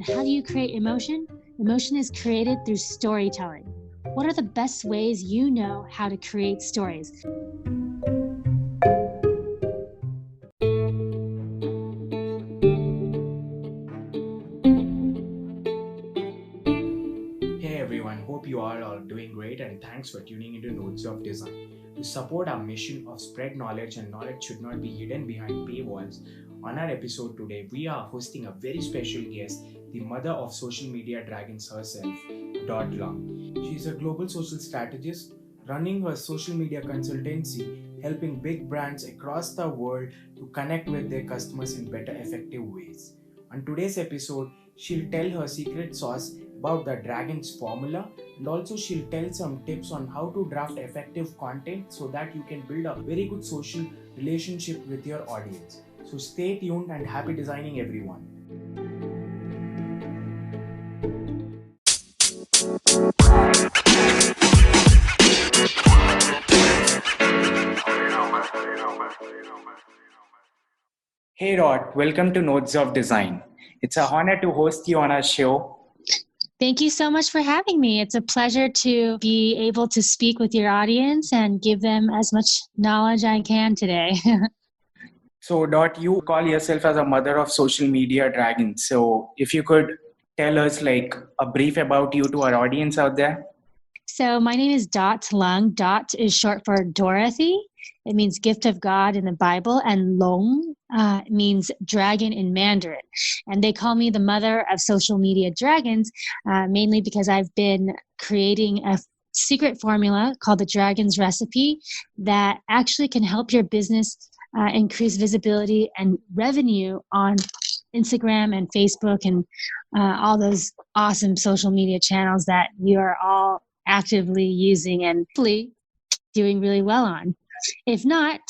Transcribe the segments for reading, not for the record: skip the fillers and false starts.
How do you create emotion? Emotion is created through storytelling. What are the best ways you know how to create stories? Hey everyone, hope you all are doing great and thanks for tuning into Notes of Design. To support our mission of spread knowledge and knowledge should not be hidden behind paywalls, on our episode today we are hosting a very special guest, the mother of social media dragons herself, Dot Long. She is a global social strategist running her social media consultancy, helping big brands across the world to connect with their customers in better effective ways. On today's episode, she'll tell her secret sauce about the Dragon's formula, and also she'll tell some tips on how to draft effective content so that you can build a very good social relationship with your audience. So stay tuned and happy designing, everyone. Hey Rod, welcome to Notes of Design. It's a honor to host you on our show. Thank you so much for having me. It's a pleasure to be able to speak with your audience and give them as much knowledge I can today. So, Dot, you call yourself as a mother of social media dragons. So, if you could tell us like a brief about you to our audience out there. So my name is Dot Lung. Dot is short for Dorothy. It means gift of God in the Bible, and Long means dragon in Mandarin. And they call me the mother of social media dragons, mainly because I've been creating a secret formula called the Dragon's Recipe that actually can help your business increase visibility and revenue on Instagram and Facebook and all those awesome social media channels that you are all actively using and hopefully doing really well on. If not,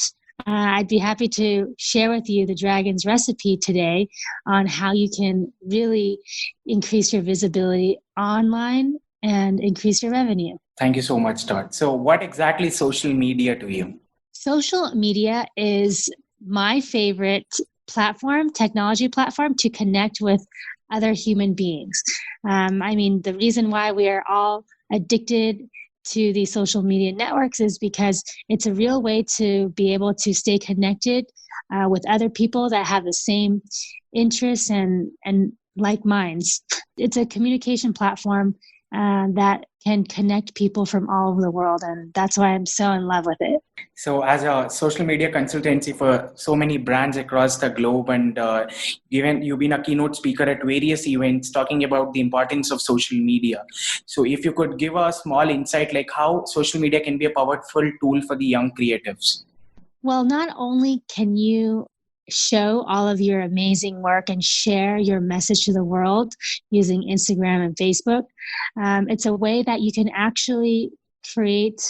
I'd be happy to share with you the Dragon's Recipe today on how you can really increase your visibility online and increase your revenue. Thank you so much, Dot. So, what exactly is social media to you? Social media is my favorite technology platform to connect with other human beings. The reason why we are all addicted to these social media networks is because it's a real way to be able to stay connected with other people that have the same interests and like minds. It's a communication platform that can connect people from all over the world, and that's why I'm so in love with it. So, as a social media consultancy for so many brands across the globe, and even you've been a keynote speaker at various events talking about the importance of social media. So, if you could give a small insight, like how social media can be a powerful tool for the young creatives. Well, not only can you show all of your amazing work and share your message to the world using Instagram and Facebook, it's a way that you can actually create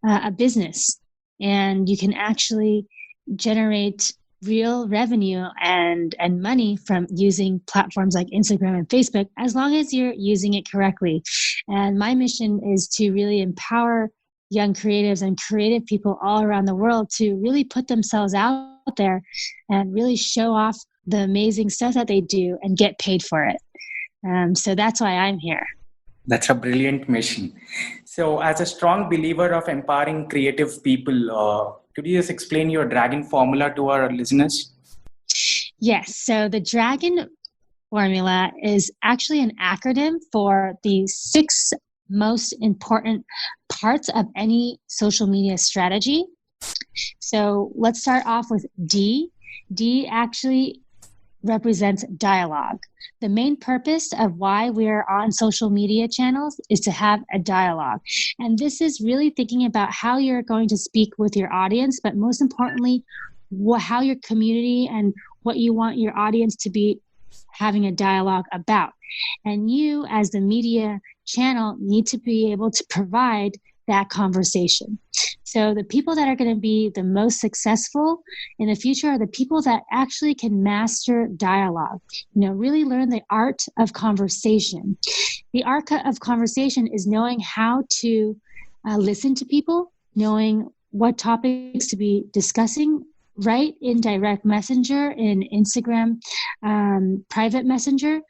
a business and you can actually generate real revenue and money from using platforms like Instagram and Facebook as long as you're using it correctly. And my mission is to really empower young creatives and creative people all around the world to really put themselves out there and really show off the amazing stuff that they do and get paid for it. So that's why I'm here. That's a brilliant mission. So, as a strong believer of empowering creative people, could you just explain your dragon formula to our listeners? Yes. So the Dragon formula is actually an acronym for the 6 most important parts of any social media strategy. So let's start off with D. D actually represents dialogue. The main purpose of why we're on social media channels is to have a dialogue. And this is really thinking about how you're going to speak with your audience, but most importantly, how your community and what you want your audience to be having a dialogue about. And you, as the media channel, need to be able to provide that conversation. So the people that are going to be the most successful in the future are the people that actually can master dialogue, really learn the art of conversation. The art of conversation is knowing how to listen to people, knowing what topics to be discussing right in direct messenger, in Instagram, private messenger,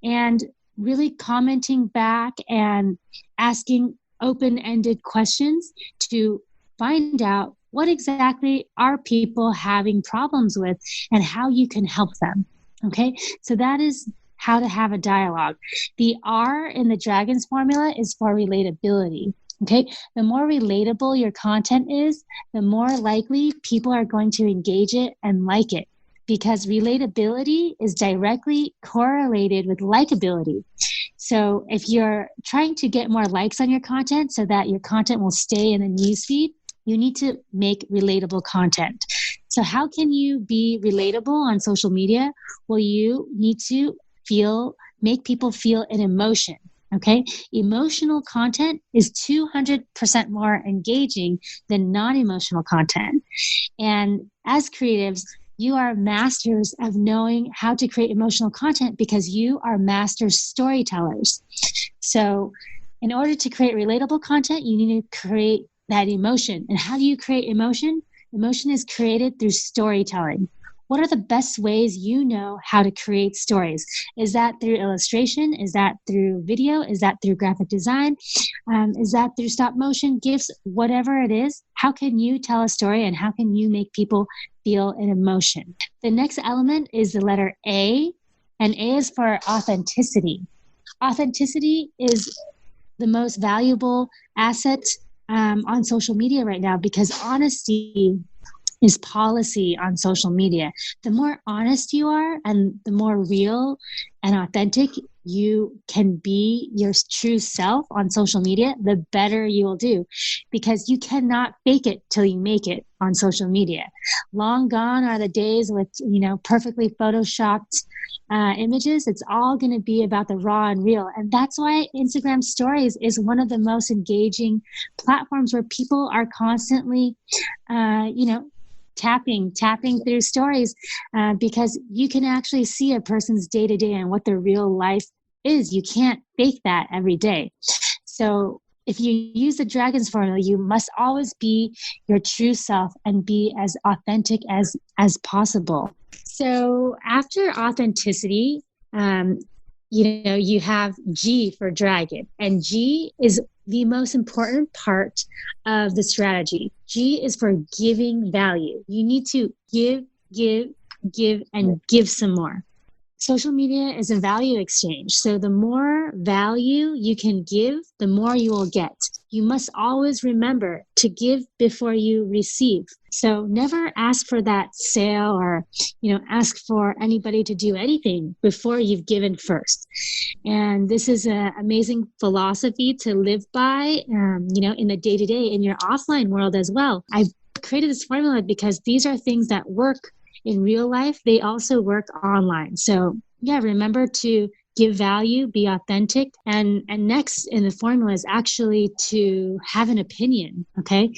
and really commenting back and asking open-ended questions to find out what exactly are people having problems with and how you can help them. Okay, so that is how to have a dialogue. The R in the Dragons formula is for relatability. Okay, the more relatable your content is, the more likely people are going to engage it and like it, because relatability is directly correlated with likability. So if you're trying to get more likes on your content so that your content will stay in the newsfeed, you need to make relatable content. So how can you be relatable on social media? Well, you need to make people feel an emotion. Okay. Emotional content is 200% more engaging than non-emotional content. And as creatives, you are masters of knowing how to create emotional content because you are master storytellers. So in order to create relatable content, you need to create that emotion. And how do you create emotion? Emotion is created through storytelling. What are the best ways you know how to create stories? Is that through illustration? Is that through video? Is that through graphic design? Is that through stop motion, GIFs, whatever it is? How can you tell a story and how can you make people feel an emotion? The next element is the letter A, and A is for authenticity. Authenticity is the most valuable asset on social media right now, because honesty is policy on social media. The more honest you are and the more real and authentic you can be your true self on social media, the better you will do, because you cannot fake it till you make it on social media. Long gone are the days with, perfectly photoshopped images. It's all going to be about the raw and real. And that's why Instagram stories is one of the most engaging platforms where people are constantly, tapping through stories, because you can actually see a person's day-to-day and what their real life is. You can't fake that every day. So if you use the Dragons formula, you must always be your true self and be as authentic as possible. So after authenticity, you have G for dragon, and G is the most important part of the strategy. G is for giving value. You need to give, and give some more. Social media is a value exchange. So the more value you can give, the more you will get. You must always remember to give before you receive. So never ask for that sale or, ask for anybody to do anything before you've given first. And this is an amazing philosophy to live by, in the day-to-day, in your offline world as well. I've created this formula because these are things that work in real life. They also work online. So remember to give value, be authentic. And next in the formula is actually to have an opinion. Okay.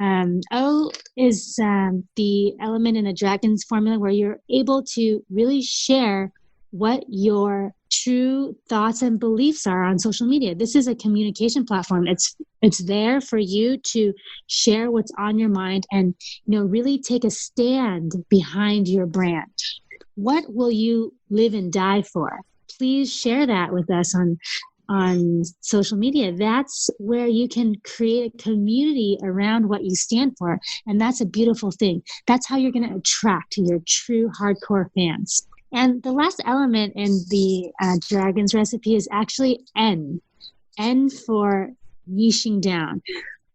O is the element in the Dragons formula where you're able to really share what your true thoughts and beliefs are on social media. This is a communication platform. It's there for you to share what's on your mind and, really take a stand behind your brand. What will you live and die for? Please share that with us on social media. That's where you can create a community around what you stand for. And that's a beautiful thing. That's how you're going to attract your true hardcore fans. And the last element in the Dragons recipe is actually N. N for niching down.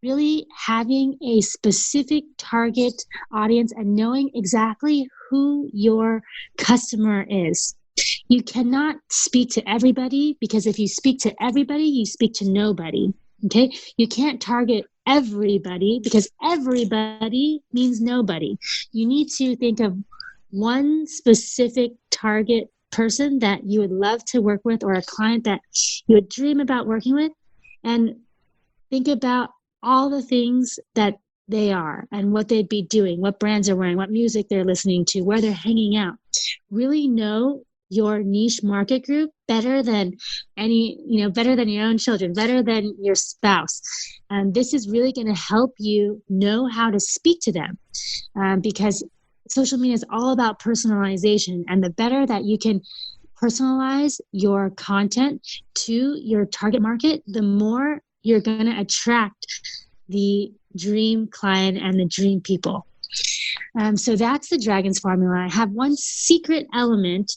Really having a specific target audience and knowing exactly who your customer is. You cannot speak to everybody, because if you speak to everybody, you speak to nobody. Okay? You can't target everybody because everybody means nobody. You need to think of one specific target person that you would love to work with, or a client that you would dream about working with, and think about all the things that they are and what they'd be doing, what brands are wearing, what music they're listening to, where they're hanging out. Really know your niche market group better than better than your own children, better than your spouse. And this is really going to help you know how to speak to them, because social media is all about personalization, and the better that you can personalize your content to your target market, the more you're going to attract the dream client and the dream people. So that's the Dragons formula. I have one secret element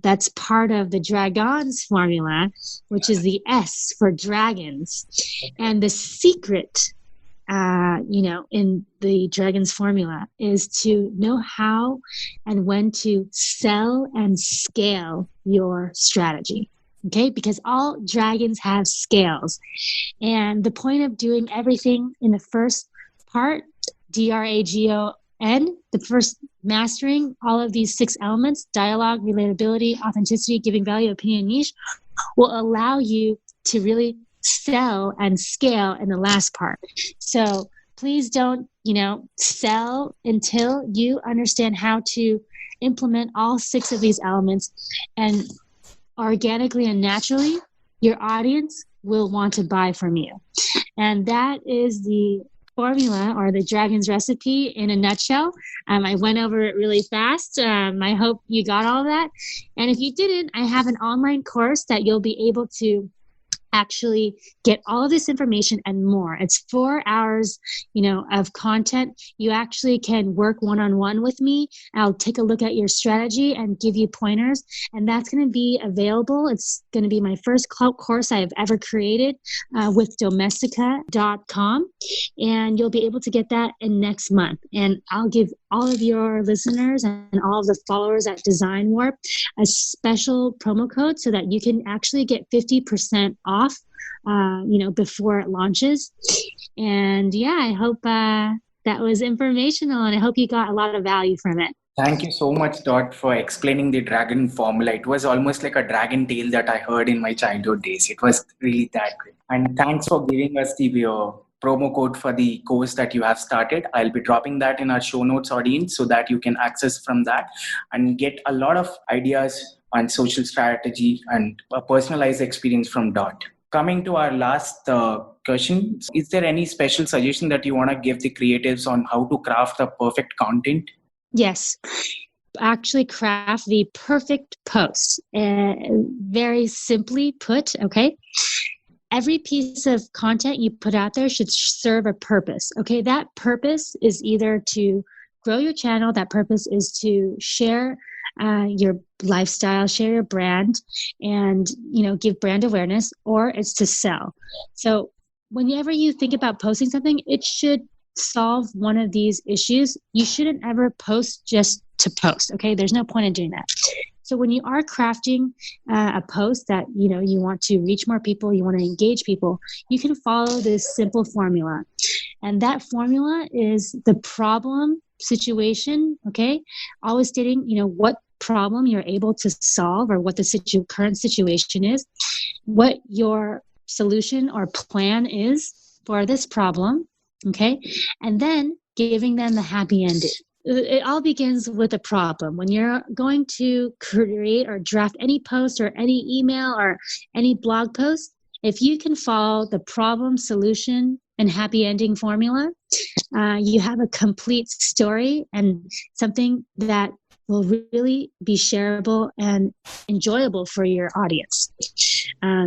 that's part of the Dragons formula, which is the S for dragons. And the secret, in the Dragons formula is to know how and when to sell and scale your strategy. Okay, because all dragons have scales. And the point of doing everything in the first part, DRAGON, the first mastering all of these 6 elements, dialogue, relatability, authenticity, giving value, opinion, niche, will allow you to really sell and scale in the last part. So please don't, sell until you understand how to implement all 6 of these elements, and organically and naturally, your audience will want to buy from you. And that is the formula, or the Dragon's recipe, in a nutshell. I went over it really fast. I hope you got all that. And if you didn't, I have an online course that you'll be able to actually get all of this information and more. It's 4 hours, of content. You actually can work one-on-one with me. I'll take a look at your strategy and give you pointers. And that's going to be available. It's going to be my first course I've ever created with domestika.com. And you'll be able to get that in next month. And I'll give all of your listeners and all of the followers at Design Warp a special promo code so that you can actually get 50% off, before it launches. And I hope that was informational, and I hope you got a lot of value from it. Thank you so much, Dot, for explaining the dragon formula. It was almost like a dragon tale that I heard in my childhood days. It was really that great. And thanks for giving us the promo code for the course that you have started. I'll be dropping that in our show notes, audience, so that you can access from that and get a lot of ideas on social strategy and a personalized experience from Dot. Coming to our last question, is there any special suggestion that you want to give the creatives on how to craft the perfect content? Yes. Actually craft the perfect post. Very simply put, okay? Every piece of content you put out there should serve a purpose, okay? That purpose is either to grow your channel. That purpose is to share your lifestyle, share your brand, and give brand awareness, or it's to sell. So whenever you think about posting something, it should solve one of these issues. You shouldn't ever post just to post, okay? There's no point in doing that. So when you are crafting a post that you want to reach more people, you want to engage people, you can follow this simple formula. And that formula is the problem situation, okay? Always stating, what problem you're able to solve, or what the current situation is, what your solution or plan is for this problem, okay? And then giving them the happy ending. It all begins with a problem. When you're going to create or draft any post or any email or any blog post, if you can follow the problem, solution, and happy ending formula, you have a complete story and something that will really be shareable and enjoyable for your audience.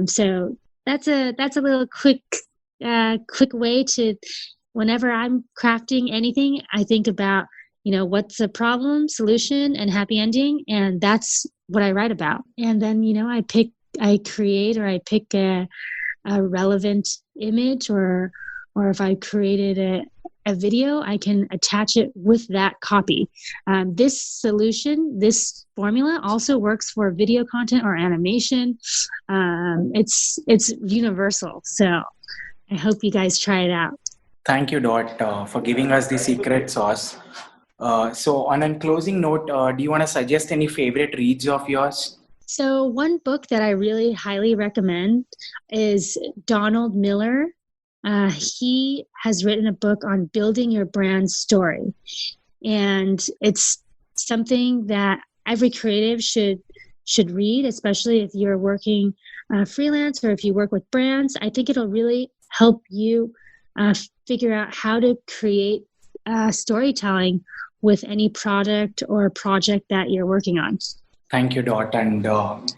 So that's a little quick way to, whenever I'm crafting anything, I think about, what's the problem, solution, and happy ending, and that's what I write about. And then, I pick a relevant image, or if I created a video, I can attach it with that copy. This formula also works for video content or animation. It's universal. So I hope you guys try it out. Thank you, Dot, for giving us the secret sauce. So on a closing note, do you want to suggest any favorite reads of yours? So one book that I really highly recommend is Donald Miller. He has written a book on building your brand story. And it's something that every creative should read, especially if you're working freelance or if you work with brands. I think it'll really help you figure out how to create storytelling with any product or project that you're working on. Thank you, Dot. And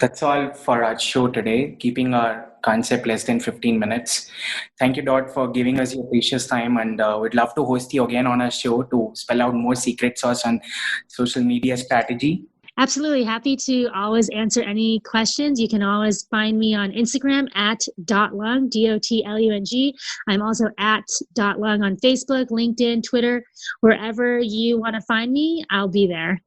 that's all for our show today, keeping our concept less than 15 minutes. Thank you, Dot, for giving us your precious time. And we'd love to host you again on our show to spell out more secret sauce on social media strategy. Absolutely. Happy to always answer any questions. You can always find me on Instagram at @dotlung, DOTLUNG. I'm also at @lung on Facebook, LinkedIn, Twitter. Wherever you want to find me, I'll be there.